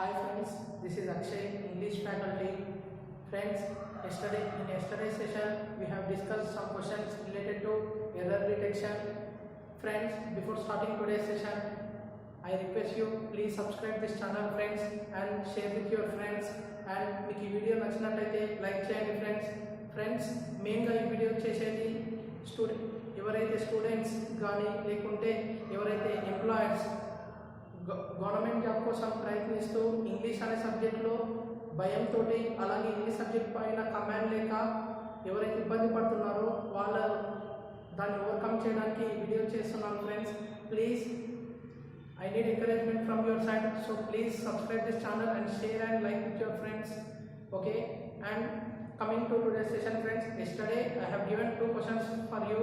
Hi friends, this is Akshay, English faculty. Friends, in yesterday's session we have discussed some questions related to error detection. Friends, before starting today's session, I request you please subscribe this channel friends and share with your friends, and మీకు ఈ video నచ్చినట్లయితే like చేయండి friends మెయిన్గా ఈ video చేసేది ఎవరైతే students కానీ లేకుంటే ఎవరైతే ఎంప్లాయర్స్ గవర్నమెంట్ జాబ్ కోసం ప్రయత్నిస్తూ ఇంగ్లీష్ అనే సబ్జెక్ట్లో భయంతో అలాగే ఇంగ్లీష్ సబ్జెక్ట్ పైన కమాండ్ లేక ఎవరైతే ఇబ్బంది పడుతున్నారో వాళ్ళ దాన్ని ఓవర్కమ్ చేయడానికి ఈ వీడియో చేస్తున్నాను friends. Please I need encouragement from your side, so please subscribe this channel and share and like with your friends. Okay, and coming to today's session friends, yesterday I have given 2 questions for you.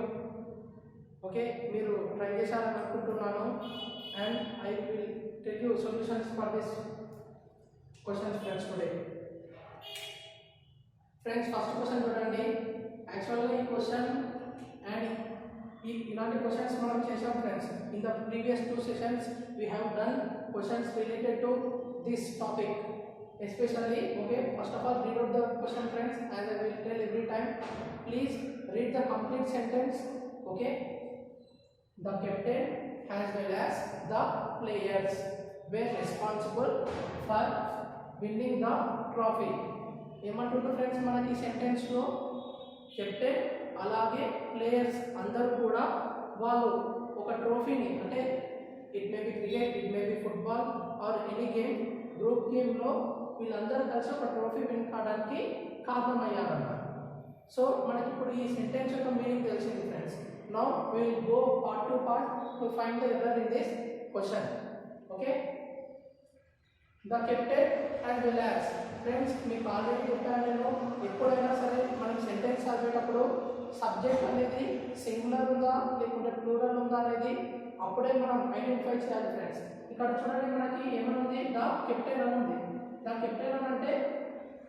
Okay, మీరు try చేశారని అనుకుంటున్నాను, and I will tell you solutions for this questions friends today. Friends, first question చూడండి. Actually question and ఇలాంటి questions మనం చేసాం friends. In the previous 2 sessions we have done questions related to this topic especially. Okay, first of all read out the question friends, as I will tell every time. Please read the complete sentence. Okay, the captain as well as the players were responsible for winning the trophy. ఏమంటున్నారు friends మనకి ఈ sentence లో captain అలాగే players అందరూ కూడా వాళ్ళు ఒక ట్రోఫీని, అంటే it may be cricket, it may be football or any game, group గేమ్లో వీళ్ళందరూ కలిసి ఒక ట్రోఫీ విన్ కావడానికి కారణమయ్యారన్నమాట. సో మనకి ఇప్పుడు ఈ సెంటెన్స్ యొక్క మీనింగ్ తెలిసింది friends. Now we will go part two part to find the error in this question. Okay, the captain and well as friends, మీకు ఆల్రెడీ చెప్పాను నేను, ఎప్పుడైనా సరే మనం సెంటెన్స్ చదివేటప్పుడు సబ్జెక్ట్ అనేది సింగులర్ ఉందా లేకుంటే ప్లూరల్ ఉందా అనేది అప్పుడే మనం ఐడెంటిఫై చేయాలి ఫ్రెండ్స్. ఇక్కడ చూడండి మనకి ఏమనుంది, ద కెప్టెన్ అని ఉంది. ద కెప్టెన్ అని అంటే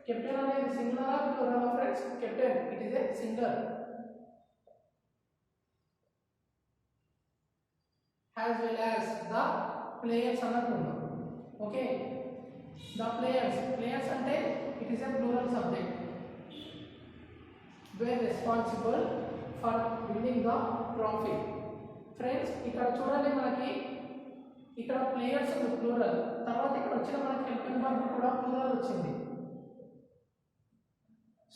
కెప్టెన్ అనేది సింగులరా ప్లూరలా friends? Captain, it is a singular. As well as the players అన్నట్టు. ఓకే, ద ప్లేయర్స్ అంటే it is a plural subject. were responsible for winning the trophy. Friends, ఇక్కడ చూడండి మనకి ఇక్కడ ప్లేయర్స్ ప్లూరల్, తర్వాత ఇక్కడ వచ్చిన మనకి హెల్పింగ్ వర్బ్ కూడా ప్లూరల్ వచ్చింది.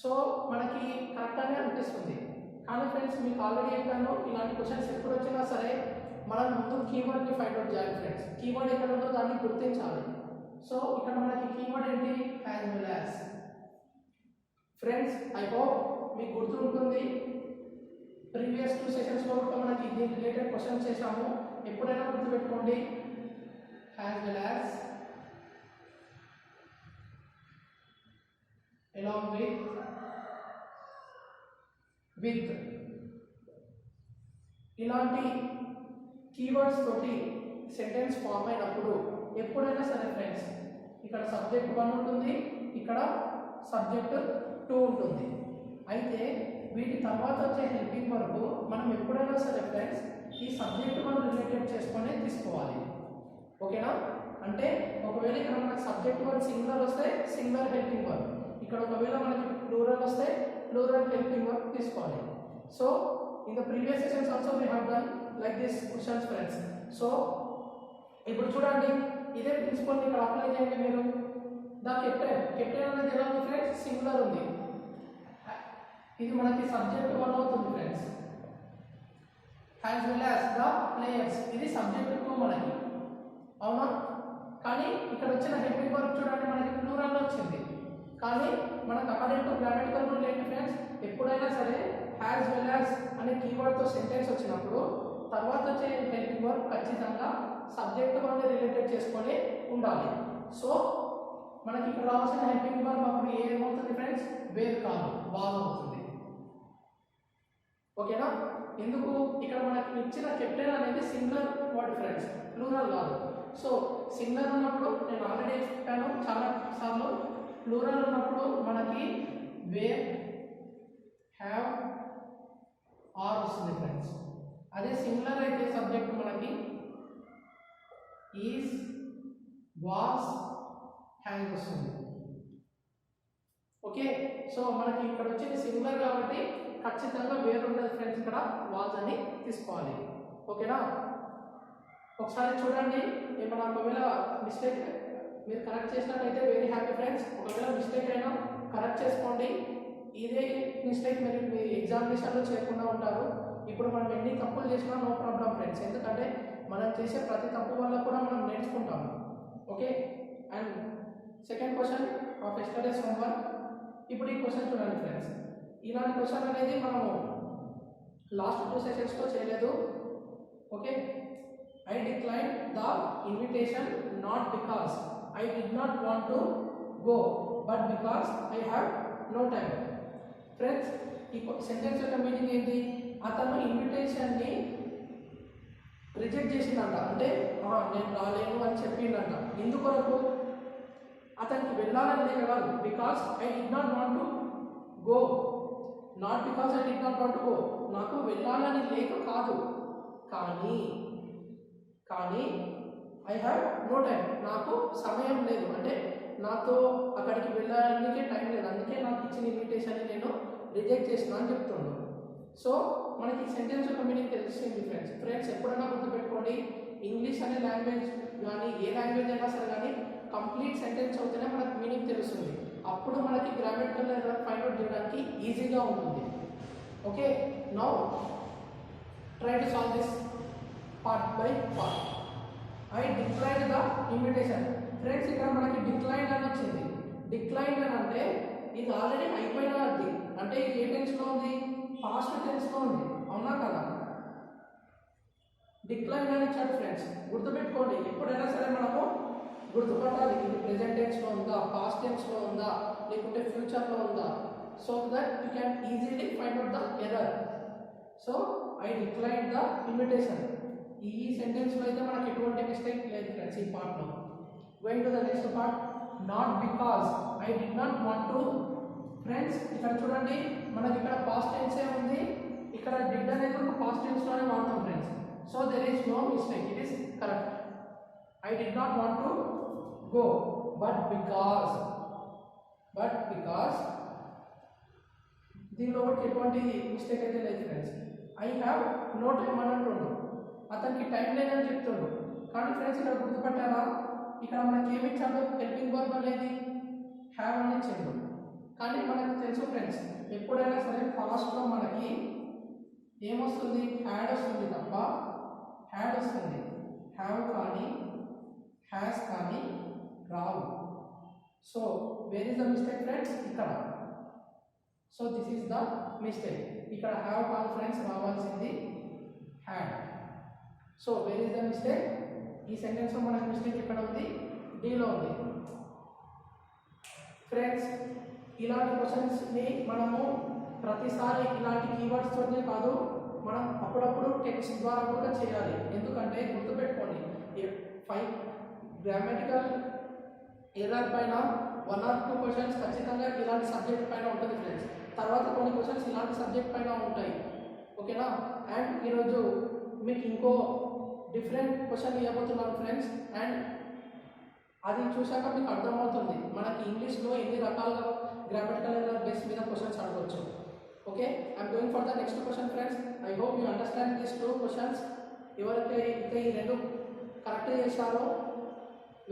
సో మనకి కరెక్ట్గానే అనిపిస్తుంది. కానీ ఫ్రెండ్స్, మీకు ఆల్రెడీ చెప్పాను, ఇలాంటి క్వశ్చన్స్ ఎప్పుడు వచ్చినా సరే మనం ముందు కీవర్డ్ని ఫైండ్ అవుట్ చేయాలి ఫ్రెండ్స్. కీవర్డ్ ఎక్కడ ఉందో దాన్ని గుర్తించాలి. సో ఇక్కడ మనకి కీవర్డ్ ఏంటి? As well as. Friends, I hope మీకు గుర్తుంటుంది, ప్రీవియస్ 2 సెషన్స్లో కూడా మనకి దీని రిలేటెడ్ క్వశ్చన్స్ చేసాము. ఎప్పుడైనా గుర్తుపెట్టుకోండి, as well as along with ఇలాంటి కీవర్డ్స్ తోటి సెంటెన్స్ ఫామ్ అయినప్పుడు ఎప్పుడైనా సరే ఫ్రెండ్స్, ఇక్కడ సబ్జెక్ట్ 1 ఉంటుంది, ఇక్కడ సబ్జెక్ట్ 2 ఉంటుంది. అయితే వీటి తర్వాత వచ్చే హెల్పింగ్ వర్బ్ మనం ఎప్పుడైనా సరే ఫ్రెండ్స్ ఈ సబ్జెక్ట్ 1 రిలేటెడ్ చేసుకొని తీసుకోవాలి. ఓకేనా? అంటే ఒకవేళ ఇక్కడ మనకి సబ్జెక్ట్ 1 సింగులర్ వస్తే సింగులర్ హెల్పింగ్ వర్బ్, ఇక్కడ ఒకవేళ మనకి ప్లూరల్ వస్తే ప్లూరల్ హెల్పింగ్ వర్బ్ తీసుకోవాలి. So in the previous sessions also we have done like this questions friends. So ఇప్పుడు చూడండి, ఇదే ప్రిన్సిపల్ ఇక్కడ అప్లై చేయండి మీరు. ద కెప్టెన్ అనేది ఎలా ఉంది ఫ్రెండ్స్? సింగులర్ ఉంది. ఇది మనకి సబ్జెక్ట్ 1 అవుతుంది friends. As well as the players, ఇది సబ్జెక్ట్ 2 మనకి, అవునా? కానీ ఇక్కడ వచ్చిన హెల్పింగ్ వర్బ్ చూడండి మనకి ప్లూరల్ వచ్చింది. కానీ మనకు అకార్డింగ్ టు గ్రామటికల్ రూల్ ఏంటి ఫ్రెండ్స్, ఎప్పుడైనా సరే యాజ్ వెల్ యాజ్ అనే కీవర్డ్తో సెంటెన్స్ వచ్చినప్పుడు తర్వాత వచ్చే హెల్పింగ్ వర్బ్ ఖచ్చితంగా సబ్జెక్ట్ 1 రిలేటెడ్ చేసుకొని ఉండాలి. సో మనకి ఇక్కడ రావాల్సిన హెల్పింగ్ వర్బ్ అప్పుడు ఏమవుతుంది ఫ్రెండ్స్? వేర్ కాదు, వాజ్ అవుతుంది. ఓకేనా? ఎందుకు? ఇక్కడ మనకి ఇచ్చిన కెప్టెన్ అనేది సింగులర్ వర్డ్ ఫ్రెండ్స్, ప్లూరల్ కాదు. సో సింగులర్ ఉన్నప్పుడు నేను ఆల్రెడీ చెప్పాను చాలా సార్లు, ప్లూరల్ ఉన్నప్పుడు మనకి వేర్, హ్యావ్, ఆర్ వస్తుంది ఫ్రెండ్స్. అదే సింగులర్ అయితే సబ్జెక్ట్ మనకి ఈజ్, వాస్, హ్యాంగ్ వస్తుంది. ఓకే, సో మనకి ఇక్కడ వచ్చేది సింగులర్ కాబట్టి ఖచ్చితంగా వేరు ఉండదు ఫ్రెండ్స్, ఇక్కడ వాజ్ అని తీసుకోవాలి. ఓకేనా, ఒకసారి చూడండి. ఏమన్నా ఒకవేళ మిస్టేక్ మీరు కరెక్ట్ చేసినట్టయితే వెరీ హ్యాపీ ఫ్రెండ్స్. ఒకవేళ మిస్టేక్ అయినా కరెక్ట్ చేసుకోండి. ఇదే మిస్టేక్ మీరు మీ ఎగ్జామినేషన్లో చేయకుండా ఉంటారు. ఇప్పుడు మనం ఎన్ని తప్పులు చేసినా నో ప్రాబ్లం ఫ్రెండ్స్, ఎందుకంటే మనం చేసే ప్రతి తప్పు వల్ల కూడా మనం నేర్చుకుంటాము. Okay, and second question of yesterday's homework. ఇప్పుడు ఈ క్వశ్చన్ చూడండి ఫ్రెండ్స్. ఇలాంటి క్వశ్చన్ అనేది మనము లాస్ట్ 2 సెషన్స్లో చేయలేదు. Okay, I declined the invitation not because I did not want to go, but because I have no time. Friends, ఈ sentence యొక్క meaning ఏంటి? అతను ఇన్విటేషన్ని రిజెక్ట్ చేసిందంట, అంటే నేను రాలేను అని చెప్పిందంట. ఎందుకొరకు? అతనికి వెళ్ళాలని లేక కాదు, because I did not want to go, not because I did not want to go. నాకు వెళ్ళాలని లేక కాదు, కానీ ఐ హ్యావ్ నో టైం, నాకు సమయం లేదు, అంటే నాతో అక్కడికి వెళ్ళడానికే టైం లేదు, అందుకే నాకు ఇచ్చిన ఇన్విటేషన్ని నేను రిజెక్ట్ చేసిన అని చెప్తున్నాను. సో మనకి సెంటెన్స్ యొక్క మీనింగ్ తెలిసింది ఫ్రెండ్స్. ఎప్పుడైనా గుర్తుపెట్టుకోండి, ఇంగ్లీష్ అనే లాంగ్వేజ్ కానీ ఏ లాంగ్వేజ్ అయినా సరే కానీ కంప్లీట్ సెంటెన్స్ అవుతేనే మనకు మీనింగ్ తెలుస్తుంది. అప్పుడు మనకి గ్రామటికల్ ఎర్రర్ ఫైండ్ అవుట్ చేయడానికి ఈజీగా ఉంటుంది. Okay, now try to solve this part by part. I decline the invitation. Friends, ఇక్కడ మనకి డిక్లైన్ అని వచ్చింది. డిక్లైన్ అని అంటే ఇది ఆల్రెడీ అయిపోయినది, అంటే ఇది ఏ టెన్స్లో ఉంది? పాస్ట్ టెన్స్లో ఉంది, అవునా కదా? డిక్లైన్ అని ఇచ్చాడు ఫ్రెండ్స్. గుర్తుపెట్టుకోండి, ఎప్పుడైనా సరే మనము గుర్తుపట్టాలి, ఇది ప్రెజెంట్ టెన్స్లో ఉందా, పాస్ట్ టెన్స్లో ఉందా, లేకుంటే ఫ్యూచర్లో ఉందా, so that you can easily find out the error. So I decline the invitation. ఈ సెంటెన్స్లో అయితే మనకి ఎటువంటి మిస్టేక్ లేదు ఫ్రెండ్స్. ఈ పార్ట్లో going to the next part, not because I did not want to. Friends, ఇక్కడ చూడండి, మనకి ఇక్కడ పాస్ట్ టెన్సే ఉంది, ఇక్కడ డిడ్ అనేది ఒక పాస్ట్ టెన్స్లోనే వాడతాం friends. So there is no mistake, it is correct. I did not want to go, but because దీనిలో ఒకటి ఎటువంటి మిస్టేక్ అయితే లేదు friends. I have no time అని అంటుండు, అతనికి టైం లేదని చెప్తుండు. కానీ ఫ్రెండ్స్, ఇక్కడ గుర్తుపట్టారా, ఇక్కడ మనకి ఏమి ఇచ్చాడు? హెల్పింగ్ వర్బ్ అనేది హ్యావ్ అని ఇచ్చాడు. కానీ మనకు తెలుసు ఫ్రెండ్స్, ఎప్పుడైనా సరే పాస్ట్లో మనకి ఏమొస్తుంది? హ్యాడ్ వస్తుంది తప్ప హ్యాడ్ వస్తుంది, హ్యావ్ కానీ హ్యాస్ కానీ రావు. So where is the mistake friends? ఇక్కడ. So this is the mistake. ఇక్కడ హ్యావ్ కాదు ఫ్రెండ్స్, రావాల్సింది had. So where is the mistake? ఈ సెంటెన్స్లో మనకు మిస్టేక్ ఎక్కడ ఉంది? డీలో ఉంది. ఫ్రెండ్స్, ఇలాంటి క్వశ్చన్స్ని మనము ప్రతిసారి ఇలాంటి కీవర్డ్స్తోనే కాదు, మనం అప్పుడప్పుడు టెక్స్ట్ ద్వారా కూడా చేయాలి. ఎందుకంటే గుర్తుపెట్టుకోండి, 5 గ్రామటికల్ ఎర్రర్ పైన 1 or 2 క్వశ్చన్స్ ఖచ్చితంగా ఇలాంటి సబ్జెక్ట్ పైన ఉంటుంది ఫ్రెండ్స్. తర్వాత కొన్ని క్వశ్చన్స్ ఇలాంటి సబ్జెక్ట్ పైన ఉంటాయి. ఓకేనా? అండ్ ఈరోజు మీకు ఇంకో డిఫరెంట్ క్వశ్చన్ ఇవ్వబోతున్నాను ఫ్రెండ్స్. అండ్ అది చూశాక మీకు అర్థమవుతుంది మనకి ఇంగ్లీష్లో ఎన్ని రకాలుగా గ్రామటికల్ ఎర్రర్ బేస్ మీద క్వశ్చన్స్ అడగవచ్చు. Okay, I'm going for the next question friends. I hope you understand these 2 questions. ఎవరైతే ఈ 2 కరెక్ట్ చేశారో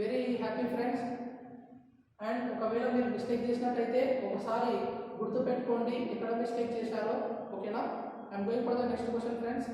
వెరీ హ్యాపీ ఫ్రెండ్స్. అండ్ ఒకవేళ మీరు మిస్టేక్ చేసినట్టయితే ఒకసారి గుర్తుపెట్టుకోండి ఎక్కడ మిస్టేక్ చేశారో. ఓకేనా? I'm going for the next question friends.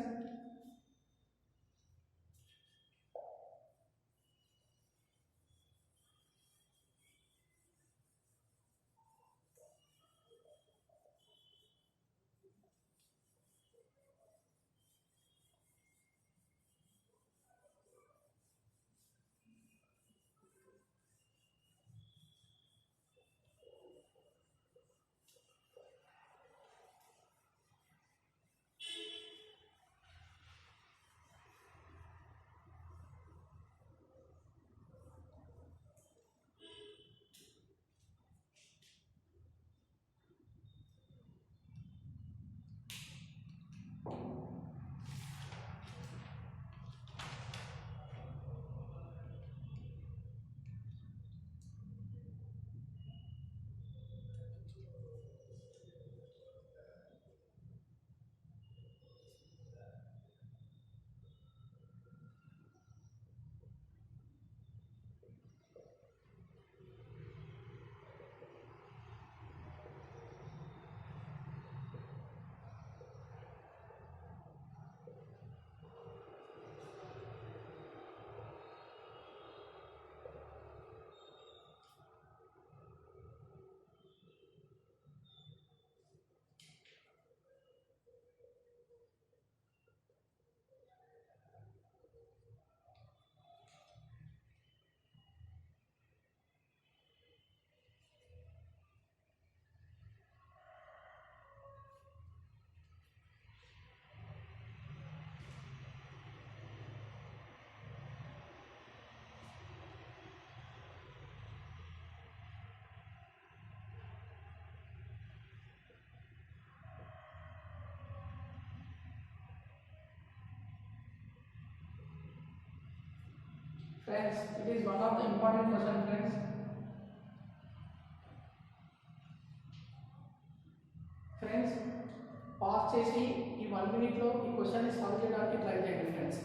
Friends, it is one of the important question, friends. Friends, pass చేసి ఈ 1 మినిట్లో ఈ క్వశ్చన్ని సాల్వ్ చేయడానికి ట్రై చేయండి ఫ్రెండ్స్.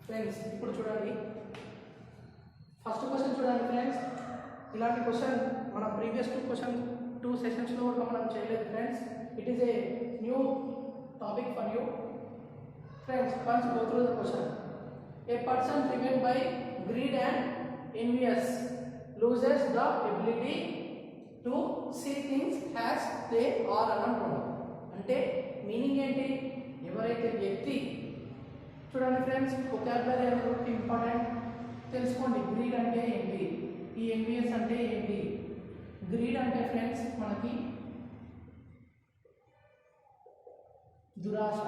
ఫ్రెండ్స్ ఇప్పుడు చూడండి, ఫస్ట్ క్వశ్చన్ చూడండి ఫ్రెండ్స్. ఇలాంటి క్వశ్చన్ మన ప్రీవియస్ టూ సెషన్స్లో కూడా మనం చేయలేదు friends. It is a new topic for you friends. Once go through the question. A person driven by greed and envious loses the ability to see things as they are అని అంటున్నాం. అంటే meaning ఏంటి? ఎవరైతే వ్యక్తి చూడండి friends, vocabulary అనేది important తెలుసుకోండి. Greed అంటే ఏంటి, ఈ ఎన్విఎస్ అంటే ఏంటి? గ్రీడ్ అంటే ఫ్రెండ్స్ మనకి దురాశ.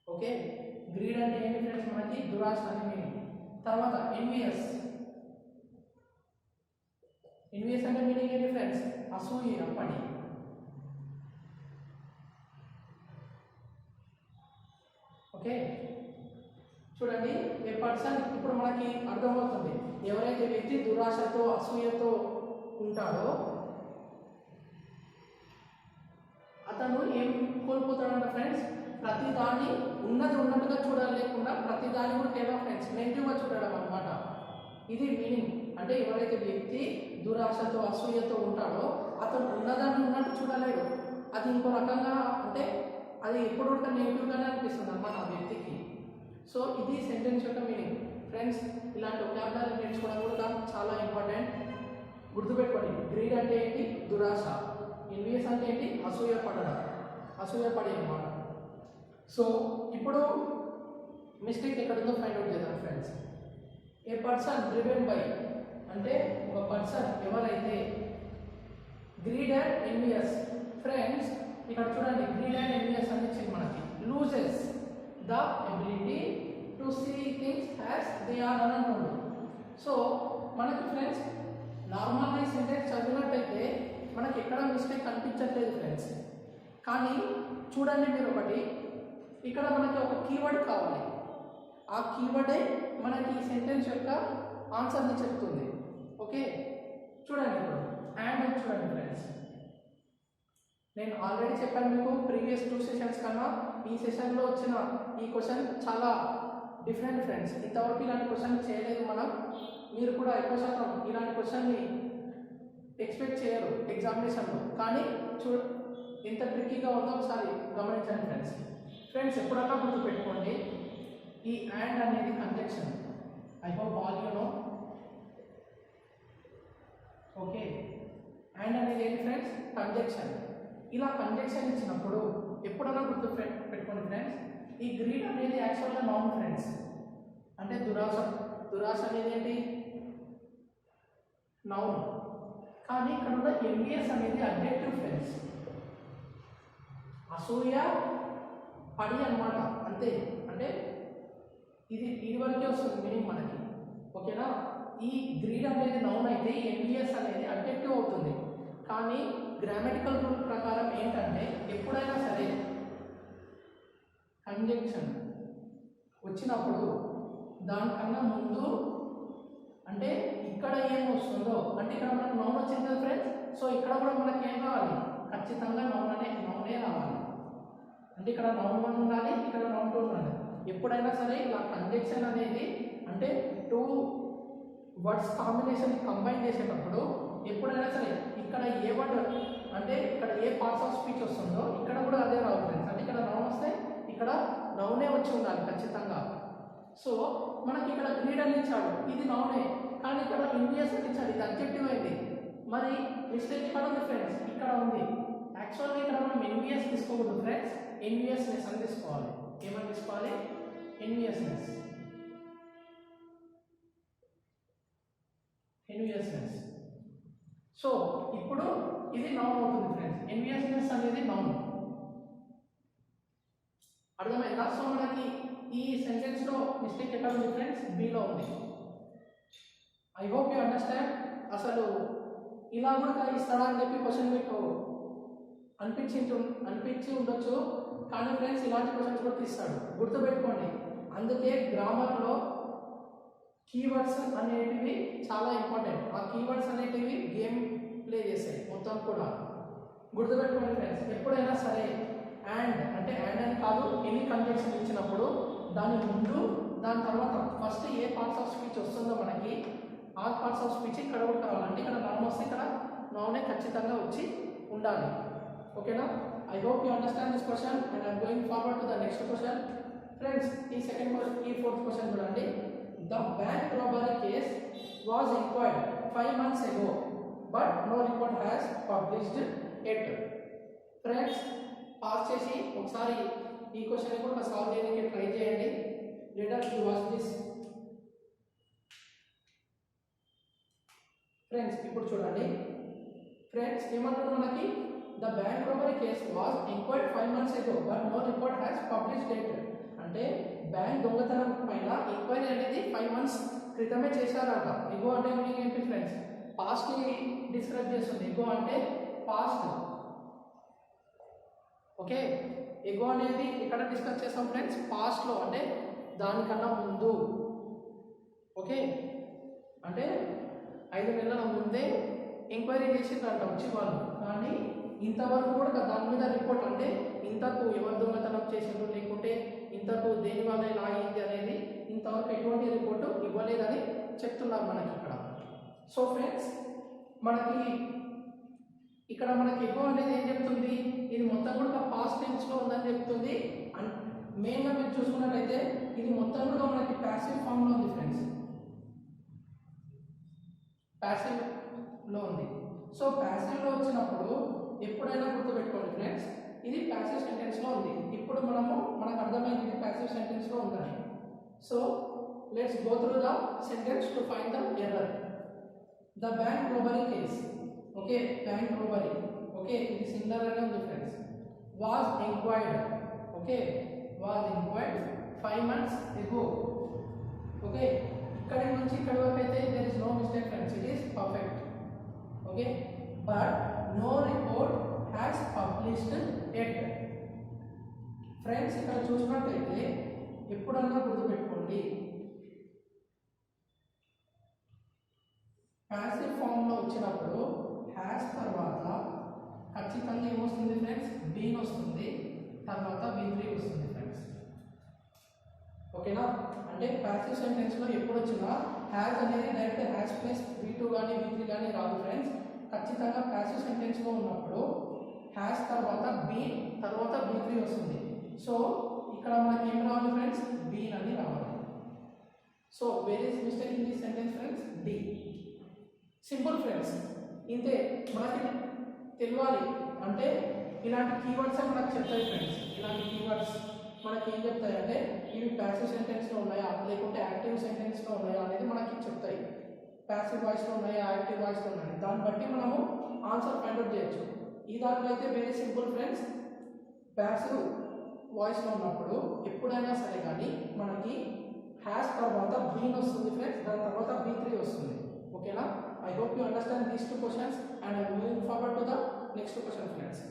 ఓకే, గ్రీడ్ అంటే ఏంటి ఫ్రెండ్స్? మనకి దురాశ అని మీనింగ్. తర్వాత ఎన్విఎస్. ఎన్విఎస్ అంటే మీనింగ్ ఏంటి ఫ్రెండ్స్? అసూయ, పడి. ఓకే చూడండి, ఏ పర్సన్ ఇప్పుడు మనకి అర్థమవుతుంది. ఎవరైతే వ్యక్తి దురాశతో అసూయతో ఉంటాడో అతను ఏం కోల్పోతాడంట ఫ్రెండ్స్? ప్రతి దాన్ని ఉన్నది ఉన్నట్టుగా చూడాలి, లేకుండా ప్రతి దాన్ని కూడా ఏదో ఫ్రెండ్స్ నెగిటివ్గా చూడడం అనమాట. ఇది మీనింగ్. అంటే ఎవరైతే వ్యక్తి దురాశతో అసూయతో ఉంటాడో అతను ఉన్నదాన్ని ఉన్నట్టు చూడలేడు. అది ఇంకో రకంగా, అంటే అది ఎప్పుడు కూడా నెగిటివ్గానే అనిపిస్తుంది అన్నమాట ఆ వ్యక్తికి. సో ఇది సెంటెన్స్ యొక్క మీనింగ్ ఫ్రెండ్స్. ఇలాంటి వొకాబులరీ నేర్చుకోవడం కూడా చాలా ఇంపార్టెంట్. గుర్తుపెట్టుకోండి, గ్రీడ్ అంటే ఏంటి? దురాశ. ఎన్విఎస్ అంటే ఏంటి? అసూయ పడడం, అసూయ పడే అన్నమాట. సో ఇప్పుడు మిస్టేక్ ఎక్కడుందో ఫైండ్ అవుట్ చేద్దాం friends. A person driven by అంటే ఒక పర్సన్ ఎవరైతే గ్రీడ్ అండ్ ఎన్విఎస్ ఫ్రెండ్స్. ఇక్కడ చూడండి, గ్రీడ్ అండ్ ఎన్విఎస్ అని ఇచ్చింది మనకి. Loses the ability to see things as they are అని అంటున్నాడు. సో మనకి ఫ్రెండ్స్ నార్మల్గా ఈ సెంటెన్స్ చదివినట్టయితే మనకి ఎక్కడ మిస్టేక్ కనిపించట్లేదు ఫ్రెండ్స్. కానీ చూడండి మీరు ఒకటి, ఇక్కడ మనకి ఒక కీవర్డ్ కావాలి. ఆ కీవర్డే మనకి ఈ సెంటెన్స్ యొక్క ఆన్సర్ని చెప్తుంది. ఓకే చూడండి, ఇప్పుడు అండ్ అని చూడండి ఫ్రెండ్స్. నేను ఆల్రెడీ చెప్పాను మీకు, ప్రీవియస్ 2 సెషన్స్ కన్నా ఈ సెషన్లో వచ్చిన ఈ క్వశ్చన్ చాలా డిఫరెంట్ ఫ్రెండ్స్. ఇంతవరకు ఇలాంటి క్వశ్చన్ చేయలేదు మనం. మీరు కూడా ఎక్కువ శాతం ఇలాంటి క్వశ్చన్ని ఎక్స్పెక్ట్ చేయరు ఎగ్జామినేషన్లో. కానీ ఎంత ట్రిక్కీగా ఉందో ఒకసారి గమనించండి ఫ్రెండ్స్. ఫ్రెండ్స్ ఎప్పుడన్నా గుర్తుపెట్టుకోండి, ఈ అండ్ అనేది conjunction. I hope all you know. Okay, and అనేది ఏంటి ఫ్రెండ్స్? కంజంక్షన్. ఇలా కంజంక్షన్ ఇచ్చినప్పుడు ఎప్పుడన్నా పెట్టుకోండి ఫ్రెండ్స్, ఈ గ్రీడ్ అనేది యాక్చువల్గా నౌన్ ఫ్రెండ్స్. అంటే దురాశ. దురాశ అనేది ఏంటి? నౌన్. కానీ ఇక్కడ ఉన్న ఎన్విఎస్ అనేది అడ్జెక్టివ్ ఫ్రెండ్స్. అసూయ పడి అన్నమాట, అంతే. అంటే ఇది వరకే వస్తుంది మీనింగ్ మనకి. ఓకేనా? ఈ గ్రీడ్ అనేది నౌన్ అయితే ఎన్విఎస్ అనేది అడ్జెక్టివ్ అవుతుంది. కానీ గ్రామటికల్ రూల్ ప్రకారం ఏంటంటే ఎప్పుడైనా సరే కంజంక్షన్ వచ్చినప్పుడు దానికన్నా ముందు అంటే ఇక్కడ ఏం వస్తుందో అంటే ఇక్కడ మనకు నౌన్ వచ్చింది కదా ఫ్రెండ్స్. సో ఇక్కడ కూడా మనకి ఏం రావాలి, ఖచ్చితంగా నౌనే రావాలి. అంటే ఇక్కడ నౌన్ 1 ఉండాలి, ఇక్కడ నౌన్ 2 ఉండాలి. ఎప్పుడైనా సరే ఇలా కంజంక్షన్ అనేది అంటే 2 వర్డ్స్ కాంబినేషన్ కంబైన్ చేసేటప్పుడు ఎప్పుడైనా సరే ఇక్కడ ఏ వర్డ్ అంటే ఇక్కడ ఏ పార్ట్స్ ఆఫ్ స్పీచ్ వస్తుందో ఇక్కడ కూడా అదే రావాలి ఫ్రెండ్స్. అంటే ఇక్కడ నౌన్ వస్తే ఇక్కడ నౌనే వచ్చి ఉండాలి ఖచ్చితంగా. సో మనకి ఇక్కడ గ్రీడ్ అని ఇచ్చాడు, ఇది నౌనే, కానీ ఇక్కడ ఎన్విఎస్ అని ఇచ్చాడు, ఇది అడ్జెక్టివ్ అయింది. మరి మిస్టేక్ ఇక్కడ ఉంది ఫ్రెండ్స్, ఇక్కడ ఉంది. యాక్చువల్గా ఇక్కడ మనం ఎన్విఎస్ తీసుకోకూడదు ఫ్రెండ్స్, ఎన్విఎస్నెస్ అని తీసుకోవాలి. ఏమని తీసుకోవాలి, ఎన్విఎస్నెస్. సో ఇప్పుడు ఇది నౌన్ అవుతుంది ఫ్రెండ్స్, ఎన్విఎస్నెస్ అనేది నౌన్. అర్థమైందా? సో మనకి ఈ సెంటెన్స్ లో మిస్టేక్ ఎక్కడ ఉంది ఫ్రెండ్స్, బిలో ఉంది. I hope you understand. అసలు ఇలా కూడా ఇస్తాడా అని చెప్పి క్వశ్చన్ మీకు అనిపించి ఉండొచ్చు, కానీ ఫ్రెండ్స్ ఇలాంటి క్వశ్చన్స్ కూడా తీస్తాడు, గుర్తుపెట్టుకోండి. అందుకే గ్రామర్లో కీవర్డ్స్ అనేటివి చాలా ఇంపార్టెంట్. ఆ కీవర్డ్స్ అనేటివి గేమ్ ప్లే చేస్తాయి మొత్తం కూడా, గుర్తుపెట్టుకోండి ఫ్రెండ్స్. ఎప్పుడైనా సరే అండ్ అంటే అండ్ అని కాదు, ఎనీ కంజంక్షన్ ఇచ్చినప్పుడు దాని ముందు దాని తర్వాత first A parts of speech వస్తుందో మనకి ఆ పార్ట్స్ ఆఫ్ స్పీచ్ ఇక్కడ కూడా కావాలంటే ఇక్కడ నౌన్ వస్తే ఇక్కడ నౌనే ఖచ్చితంగా వచ్చి ఉండాలి. ఓకేనా? I hope you understand this question and I'm going forward to the next question. Friends ఈ సెకండ్ క్వశ్చన్, ఈ ఫోర్త్ క్వశ్చన్ చూడండి. The bank robbery case was enquired 5 months ago but no report has published at. Friends pass చేసి ఒకసారి ఈ క్వశ్చన్ కూడా solve చేయడానికి try చేయండి. Let us watch this. Friends ఇప్పుడు చూడండి ఫ్రెండ్స్ ఏమంటారు మనకి, the bank robbery case was enquired 5 months ago but no report has published at. అంటే బ్యాంక్ దొంగతనం పైన ఎంక్వైరీ అనేది 5 months క్రితమే చేశారట. ఎగో అంటే మీనింగ్ ఏంటి ఫ్రెండ్స్, పాస్ట్ ని డిస్క్రైబ్ చేస్తుంది. ఎగో అంటే పాస్ట్. ఓకే, ఎగో అనేది ఇక్కడ డిస్కస్ చేస్తాం ఫ్రెండ్స్, పాస్ట్ లో అంటే దానికన్నా ముందు. ఓకే, అంటే 5 నెలల ముందే ఎంక్వైరీ చేసిందంట వచ్చి వాళ్ళు, కానీ ఇంతవరకు కూడా దాని మీద రిపోర్ట్ అంటే ఇంతకు ఎవరు దొంగతనం చేసిండ్రు లేకుంటే ఇంతకు దేని వల్ల ఇలా అయింది అనేది ఇంతవరకు ఎటువంటి రిపోర్టు ఇవ్వలేదని చెప్తున్నారు మనకి ఇక్కడ. సో ఫ్రెండ్స్ మనకి ఇక్కడ మనకి ఎగో అనేది ఏం చెప్తుంది, ఇది మొత్తం కూడా పాస్ట్ టెన్స్లో ఉందని చెప్తుంది. అండ్ మెయిన్గా మీరు చూసుకున్నట్లయితే ఇది మొత్తం కూడా మనకి ప్యాసివ్ ఫామ్లో ఉంది ఫ్రెండ్స్, ప్యాసివ్లో ఉంది. సో ప్యాసివ్లో వచ్చినప్పుడు ఎప్పుడైనా గుర్తుపెట్టుకోండి ఫ్రెండ్స్, ఇది ప్యాసివ్ సెంటెన్స్లో ఉంది. ఇప్పుడు మనకు అర్థమైంది ఇది ప్యాసివ్ సెంటెన్స్లో ఉందని. So let's go through the sentence to find the error. The bank robbery case, okay, bank robbery, okay, ఇది సింగులర్ అనే ఉంది friends. Was enquired, okay, was enquired 5 months ago. Okay, ఇక్కడి నుంచి ఇక్కడి వరకు అయితే there is no mistake friends, it is perfect. Okay, but no report has published at. Friends ఇక్కడ చూసినట్లయితే ఎప్పుడన్నా గుర్తుపెట్టుకోండి, ప్యాసివ్ ఫామ్లో వచ్చినప్పుడు హ్యాస్ తర్వాత ఖచ్చితంగా ఏమొస్తుంది ఫ్రెండ్స్, బీన్ వస్తుంది, తర్వాత B3 వస్తుంది ఫ్రెండ్స్. ఓకేనా? అంటే ప్యాసివ్ సెంటెన్స్లో ఎప్పుడు వచ్చినా హ్యాస్ అనేది డైరెక్ట్ హ్యాస్ ప్లస్ B2 కానీ B3 కానీ రాదు ఫ్రెండ్స్. ఖచ్చితంగా ప్యాసివ్ సెంటెన్స్లో ఉన్నప్పుడు హ్యాస్ తర్వాత బీన్ తర్వాత B3 వస్తుంది. సో ఇక్కడ మనకి ఏం రావాలి ఫ్రెండ్స్, బీన్ అని రావాలి. So where is mistake in this sentence friends, D. Simple friends, ఇంతే. మనకి తెలియాలి అంటే ఇలాంటి కీవర్డ్స్ మనకు చెప్తాయి ఫ్రెండ్స్. ఇలాంటి కీవర్డ్స్ మనకి ఏం చెప్తాయి అంటే ఇవి ప్యాసివ్ సెంటెన్స్లో ఉన్నాయా లేకుంటే యాక్టివ్ సెంటెన్స్లో ఉన్నాయా అనేది మనకి చెప్తాయి. ప్యాసివ్ వాయిస్లో ఉన్నాయా యాక్టివ్ వాయిస్లో ఉన్నాయి, దాన్ని బట్టి మనము ఆన్సర్ ఫైండ్ అవుట్ చేయొచ్చు. ఈ దాంట్లో అయితే వెరీ సింపుల్ ఫ్రెండ్స్, ప్యాసివ్ వాయిస్లో ఉన్నప్పుడు ఎప్పుడైనా సరే కానీ మనకి హ్యాస్ తర్వాత బీన్ వస్తుంది ఫ్రెండ్స్, దాని తర్వాత B3 వస్తుంది. ఓకేనా? I hope you understand these two questions and I moving forward to the next question friends.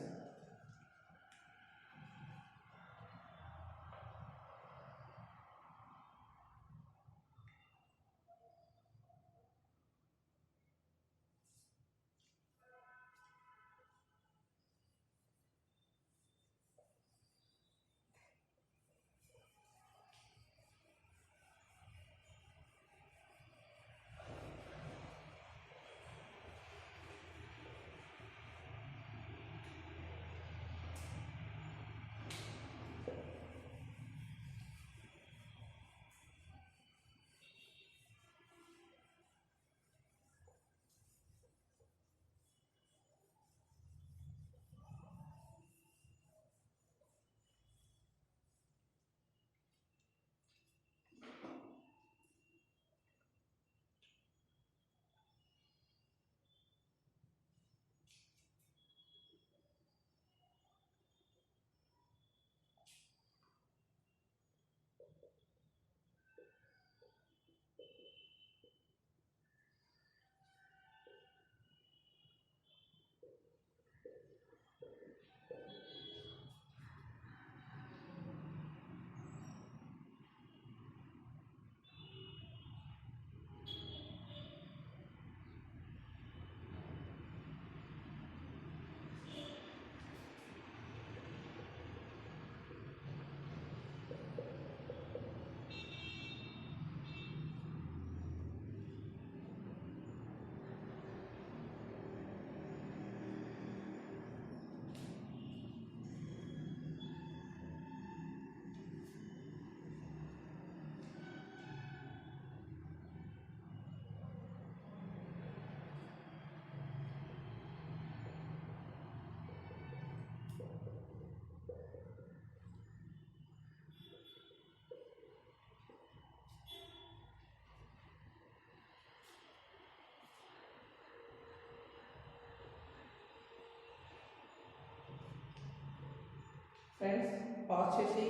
Friends pass చేసి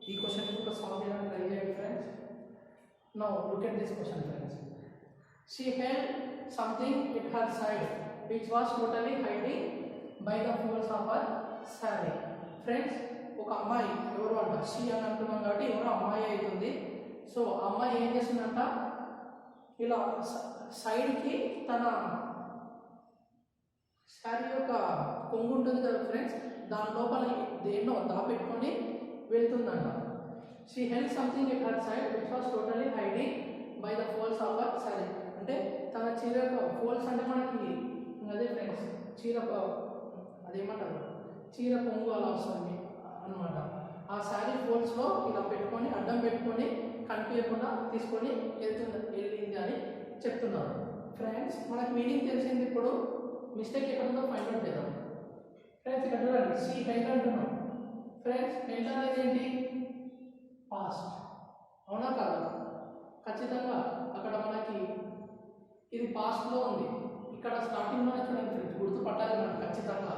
ఈ క్వశ్చన్ కూడా సాల్వ్ చేయడానికి ట్రై చేయండి friends. Now look at this question friends. She held something at her side which was totally hiding by the folds of her sari. Friends ఒక అమ్మాయి, ఎవరు అంట షీ అని అంటున్నాం కాబట్టి ఎవరో అమ్మాయి అవుతుంది. సో అమ్మాయి ఏం చేస్తుందంట, ఇలా సైడ్కి తన శారీ యొక్క కొంగు ఉంటుంది కదా ఫ్రెండ్స్, దాని లోపల దేన్నో దాపెట్టుకొని వెళ్తుందంట. She held something at her side which was totally hiding by the folds of her sari. అంటే తన చీర యొక్క ఫోల్డ్స్ అంటే మనకి అదే ఫ్రెండ్స్ చీర అదేమంటారు చీర కొంగు అలా వస్తుంది అనమాట. ఆ శారీ ఫోల్డ్స్లో ఇలా పెట్టుకొని అడ్డం పెట్టుకొని కనిపించకుండా తీసుకొని వెళ్ళింది అని చెప్తున్నారు. ఫ్రెండ్స్ మనకు మీనింగ్ తెలిసింది. ఇప్పుడు మిస్టేక్ ఎక్కడ ఉందో ఫైండ్ అవుట్ చేద్దాం. ఫ్రెండ్స్ ఇక్కడ చూడండి, షీ హెల్డ్ అంటున్నాం. ఫ్రెండ్స్ హెల్డ్ అనేది ఏంటి, పాస్ట్, అవునా కాదా? ఖచ్చితంగా అక్కడ మనకి ఇది పాస్ట్లో ఉంది. ఇక్కడ స్టార్టింగ్లోనే చూడండి ఫ్రెండ్స్, గుర్తుపట్టాలి మనం ఖచ్చితంగా.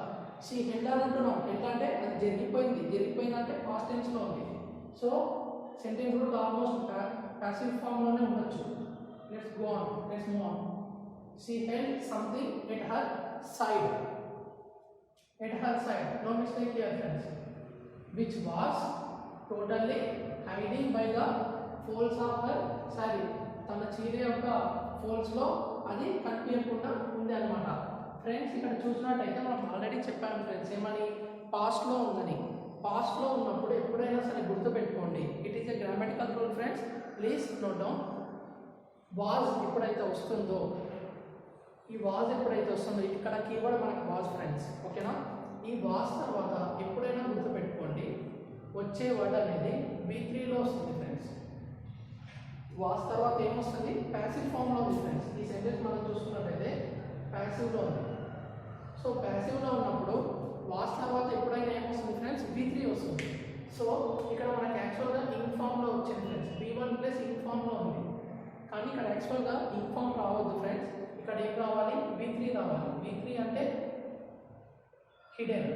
షీ హెల్డ్ అని అంటున్నాం. హెల్డ్ అంటే అది జరిగిపోయింది అంటే పాస్ట్ టెన్స్లో ఉంది. సో సెంటెన్స్ కూడా ఆల్మోస్ట్ ప్యాసివ్ ఫామ్లోనే ఉండొచ్చు. Let's go on, let's move on. She held something at her side, at her side, no mistake here friends, which was totally hiding by the folds of her saree. తన చీర యొక్క folds లో అది కనిపించకుండా ఉంది అనమాట. Friends ఇక్కడ చూసినట్టయితే మనం ఆల్రెడీ చెప్పాను ఫ్రెండ్స్, ఏమని పాస్ట్ లో ఉందని. పాస్ట్ లో ఉన్నప్పుడు ఎప్పుడైనా సరే గుర్తుపెట్టుకోండి, it is a grammatical rule friends, please note down. Was ఎప్పుడైతే వస్తుందో, ఈ వాజ్ ఎప్పుడైతే వస్తుందో, ఇక్కడ కీవర్డ్ మనకి వాజ్ ఫ్రెండ్స్, ఓకేనా? ఈ వాజ్ తర్వాత ఎప్పుడైనా గుర్తుపెట్టుకోండి, వచ్చే వర్డ్ అనేది V3లో వస్తుంది ఫ్రెండ్స్. వాజ్ తర్వాత ఏమొస్తుంది, ప్యాసివ్ ఫామ్లో ఉంది ఫ్రెండ్స్. ఈ సెంటెన్స్ మనం చూసుకున్నట్టయితే ప్యాసివ్లో ఉంది. సో ప్యాసివ్లో ఉన్నప్పుడు వాజ్ తర్వాత ఎప్పుడైనా ఏమొస్తుంది ఫ్రెండ్స్, V3 వస్తుంది. సో ఇక్కడ మనకి యాక్చువల్గా ఇన్ ఫామ్లో వచ్చింది ఫ్రెండ్స్, V1 ప్లస్ ఇన్ ఫామ్లో ఉంది. కానీ ఇక్కడ యాక్చువల్గా ఇన్ ఫామ్ రావద్దు ఫ్రెండ్స్, ఇక్కడ ఏం రావాలి, V3 రావాలి. V3 అంటే హిడెన్.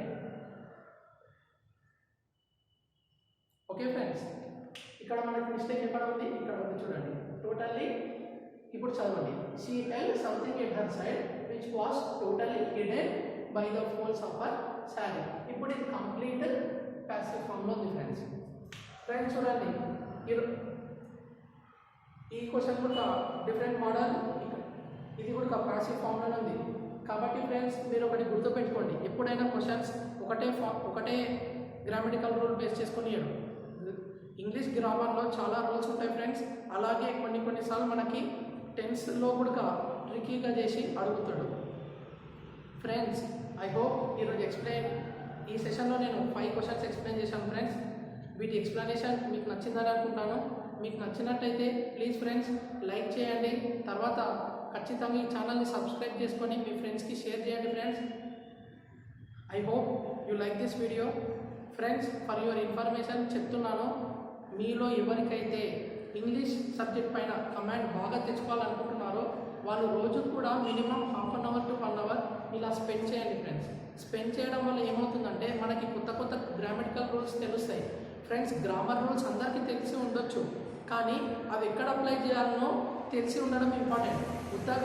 ఓకే ఫ్రెండ్స్, ఇక్కడ మనకి మిస్టేక్ ఎక్కడ ఉంది, ఇక్కడ ఉంది చూడండి. టోటల్లీ ఇప్పుడు ఇప్పుడు చదవండి. She held something at her side which was totally hidden by the folds of her saree. ఇప్పుడు ఇది కంప్లీట్ ప్యాసివ్ ఫామ్ లో ఉంది ఫ్రెండ్స్. ఫ్రెండ్స్ చూడండి, ఈ క్వశ్చన్ కూడా డిఫరెంట్ మోడల్, ఇది కూడా ప్యాసివ్ ఫామ్ లోనే ఉంది. కాబట్టి ఫ్రెండ్స్ మీరు ఒకటి గుర్తుపెట్టుకోండి, ఎప్పుడైనా క్వశ్చన్స్ ఒకటే గ్రామటికల్ రూల్ బేస్ చేసుకొని ఇవ్వడం. ఇంగ్లీష్ గ్రామర్లో చాలా రూల్స్ ఉంటాయి ఫ్రెండ్స్. అలాగే కొన్నిసార్లు మనకి టెన్స్లో కూడా ట్రికీగా చేసి అడుగుతాడు. ఫ్రెండ్స్ ఐ హోప్ ఈరోజు ఈ సెషన్లో నేను 5 క్వశ్చన్స్ ఎక్స్ప్లెయిన్ చేశాను ఫ్రెండ్స్. వీటి ఎక్స్ప్లెనేషన్ మీకు నచ్చిందని అనుకుంటాను. మీకు నచ్చినట్టయితే ప్లీజ్ ఫ్రెండ్స్ లైక్ చేయండి. తర్వాత ఖచ్చితంగా ఈ ఛానల్ని సబ్స్క్రైబ్ చేసుకొని మీ ఫ్రెండ్స్కి షేర్ చేయండి friends. I hope you like this video friends. For your information చెప్తున్నాను, మీలో ఎవరికైతే ఇంగ్లీష్ సబ్జెక్ట్ పైన కమాండ్ బాగా తెచ్చుకోవాలనుకుంటున్నారో వాళ్ళు రోజు కూడా minimum ½ an hour to 1 hour ఇలా స్పెండ్ చేయండి ఫ్రెండ్స్. స్పెండ్ చేయడం వల్ల ఏమవుతుందంటే మనకి కొత్త గ్రామటికల్ రూల్స్ తెలుస్తాయి ఫ్రెండ్స్. గ్రామర్ రూల్స్ అందరికీ తెలిసి ఉండొచ్చు, కానీ అవి ఎక్కడ అప్లై చేయాలనో తెలిసి ఉండడం ఇంపార్టెంట్.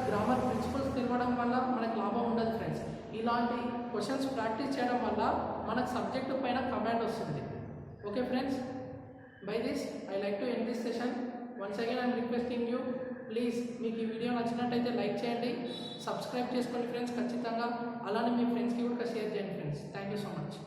గ్రామర్ ప్రిన్సిపల్స్ తెలియడం వల్ల మనకు లాభం ఉండదు ఫ్రెండ్స్. ఇలాంటి క్వశ్చన్స్ ప్రాక్టీస్ చేయడం వల్ల మనకు సబ్జెక్టు పైన కమాండ్ వస్తుంది. Okay friends, by this I like to end this session. Once again I'm requesting you, please మీకు ఈ వీడియో నచ్చినట్టయితే లైక్ చేయండి, సబ్స్క్రైబ్ చేసుకోండి ఫ్రెండ్స్ ఖచ్చితంగా. అలానే మీ ఫ్రెండ్స్కి కూడా షేర్ చేయండి friends. Thank you so much.